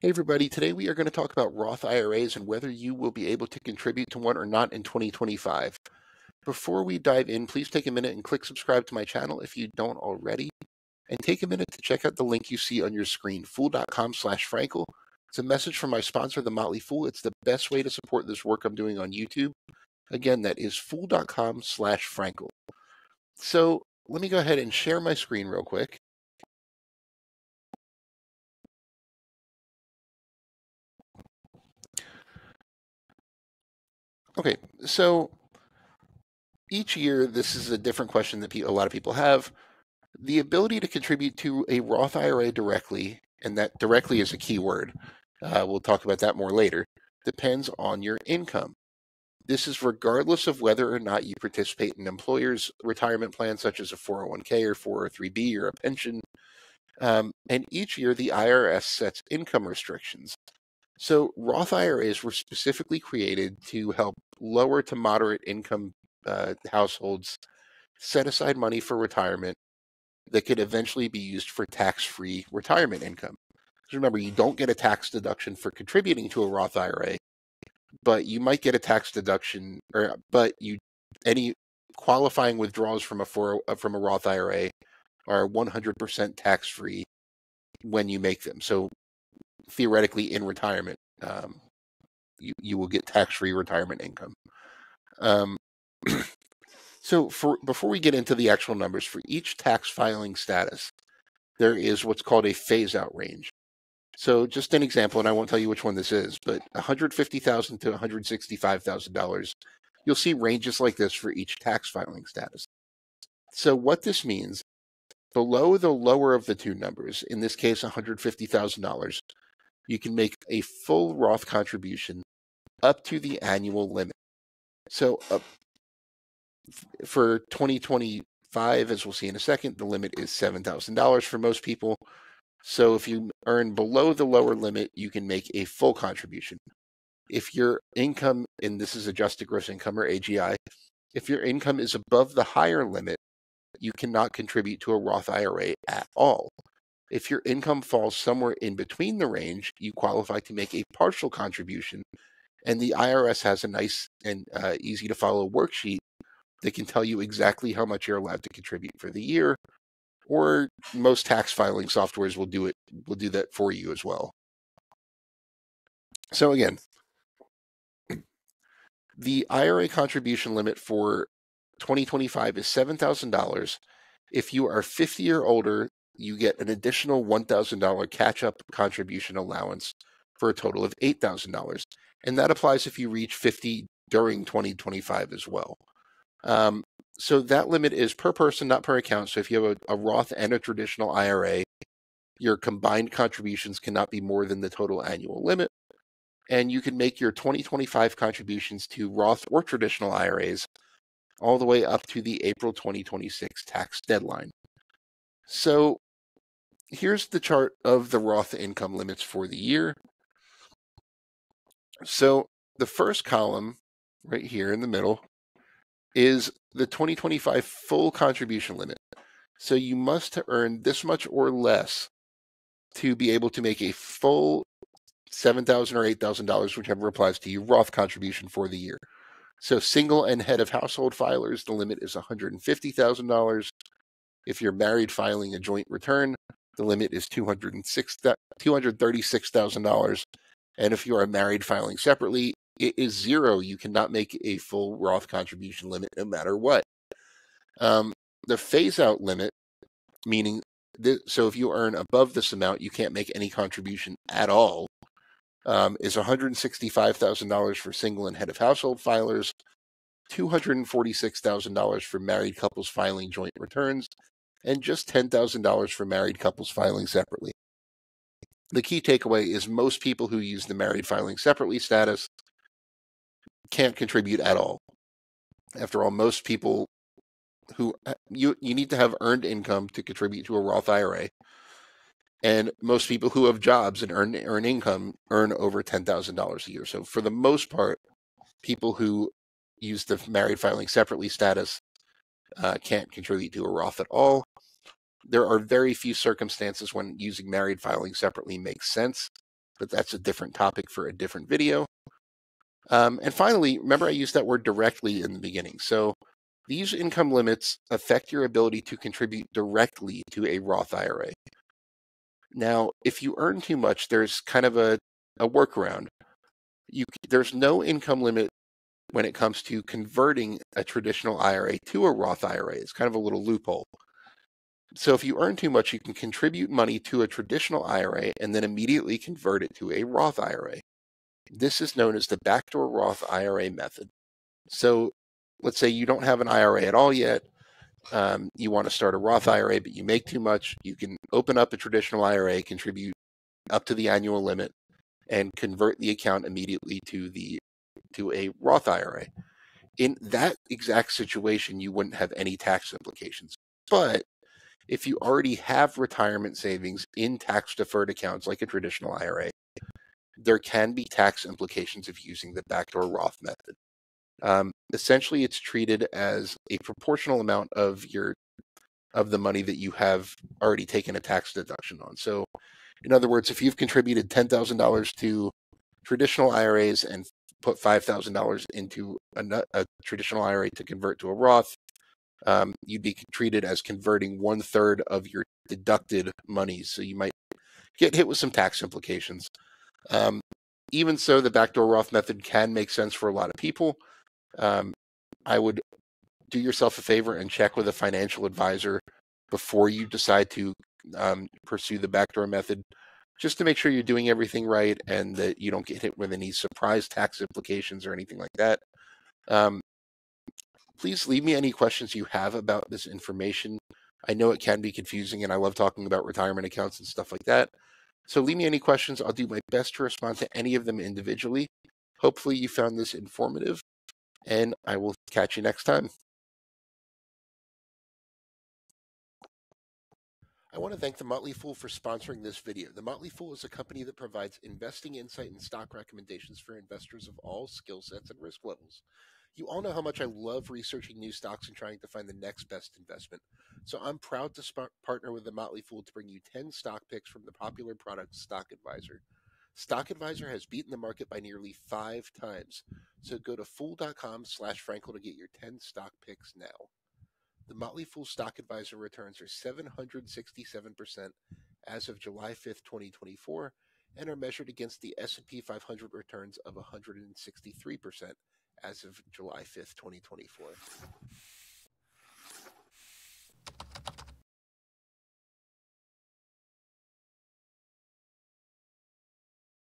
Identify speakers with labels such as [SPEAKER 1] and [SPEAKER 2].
[SPEAKER 1] Hey everybody, today we are going to talk about Roth IRAs and whether you will be able to contribute to one or not in 2025. Before we dive in, please take a minute and click subscribe to my channel if you don't already, and take a minute to check out the link you see on your screen, fool.com/Frankel. It's a message from my sponsor, The Motley Fool. It's the best way to support this work I'm doing on YouTube. Again, that is fool.com/Frankel. So let me go ahead and share my screen real quick. Okay, so each year, this is a different question that a lot of people have. The ability to contribute to a Roth IRA directly, and that directly is a key word, we'll talk about that more later, depends on your income. This is regardless of whether or not you participate in an employer's retirement plan, such as a 401k or 403b or a pension. And each year, the IRS sets income restrictions. So Roth IRAs were specifically created to help lower to moderate income households set aside money for retirement that could eventually be used for tax-free retirement income. So remember, you don't get a tax deduction for contributing to a Roth IRA, but you might get a tax deduction, any qualifying withdrawals from a Roth IRA are 100% tax-free when you make them. So theoretically, in retirement, you will get tax-free retirement income. So before we get into the actual numbers, for each tax filing status, there is what's called a phase-out range. So just an example, and I won't tell you which one this is, but $150,000 to $165,000, you'll see ranges like this for each tax filing status. So what this means, below the lower of the two numbers, in this case $150,000, you can make a full Roth contribution up to the annual limit. So for 2025, as we'll see in a second, the limit is $7,000 for most people. So if you earn below the lower limit, you can make a full contribution. If your income, and this is adjusted gross income or AGI, if your income is above the higher limit, you cannot contribute to a Roth IRA at all. If your income falls somewhere in between the range, you qualify to make a partial contribution, and the IRS has a nice and easy to follow worksheet that can tell you exactly how much you're allowed to contribute for the year, or most tax filing softwares will do that for you as well. So again, the IRA contribution limit for 2025 is $7,000. If you are 50 or older, you get an additional $1,000 catch-up contribution allowance for a total of $8,000. And that applies if you reach 50 during 2025 as well. So that limit is per person, not per account. So if you have a Roth and a traditional IRA, your combined contributions cannot be more than the total annual limit. And you can make your 2025 contributions to Roth or traditional IRAs all the way up to the April 2026 tax deadline. So here's the chart of the Roth income limits for the year. So the first column right here in the middle is the 2025 full contribution limit. So you must earn this much or less to be able to make a full $7,000 or $8,000, whichever applies to you, Roth contribution for the year. So single and head of household filers, the limit is $150,000. If you're married filing a joint return, the limit is $236,000. And if you are married filing separately, it is zero. You cannot make a full Roth contribution limit no matter what. The phase-out limit, meaning so if you earn above this amount, you can't make any contribution at all, is $165,000 for single and head of household filers, $246,000 for married couples filing joint returns, and just $10,000 for married couples filing separately. The key takeaway is most people who use the married filing separately status can't contribute at all. After all, most people you need to have earned income to contribute to a Roth IRA, and most people who have jobs and earn income earn over $10,000 a year. So for the most part, people who use the married filing separately status can't contribute to a Roth at all. There are very few circumstances when using married filing separately makes sense. but that's a different topic for a different video. And finally, remember I used that word directly in the beginning. So these income limits affect your ability to contribute directly to a Roth IRA. Now, if you earn too much, there's kind of a workaround. There's no income limit when it comes to converting a traditional IRA to a Roth IRA. It's kind of a little loophole. So if you earn too much, you can contribute money to a traditional IRA and then immediately convert it to a Roth IRA. This is known as the backdoor Roth IRA method. So let's say you don't have an IRA at all yet. You want to start a Roth IRA, but you make too much. You can open up a traditional IRA, contribute up to the annual limit, and convert the account immediately to a Roth IRA. In that exact situation, you wouldn't have any tax implications. But if you already have retirement savings in tax-deferred accounts like a traditional IRA, there can be tax implications of using the backdoor Roth method. Essentially, it's treated as a proportional amount of the money that you have already taken a tax deduction on. So, in other words, if you've contributed $10,000 to traditional IRAs and put $5,000 into a traditional IRA to convert to a Roth, you'd be treated as converting 1/3 of your deducted monies. So you might get hit with some tax implications. Even so, the backdoor Roth method can make sense for a lot of people. I would do yourself a favor and check with a financial advisor before you decide to pursue the backdoor method, just to make sure you're doing everything right and that you don't get hit with any surprise tax implications or anything like that. Please leave me any questions you have about this information. I know it can be confusing, and I love talking about retirement accounts and stuff like that. So leave me any questions. I'll do my best to respond to any of them individually. Hopefully you found this informative, and I will catch you next time. I want to thank The Motley Fool for sponsoring this video. The Motley Fool is a company that provides investing insight and stock recommendations for investors of all skill sets and risk levels. You all know how much I love researching new stocks and trying to find the next best investment. So I'm proud to partner with The Motley Fool to bring you 10 stock picks from the popular product Stock Advisor. Stock Advisor has beaten the market by nearly 5 times. So go to fool.com/Frankel to get your 10 stock picks now. The Motley Fool Stock Advisor returns are 767% as of July 5th, 2024, and are measured against the S&P 500 returns of 163% as of July 5th, 2024.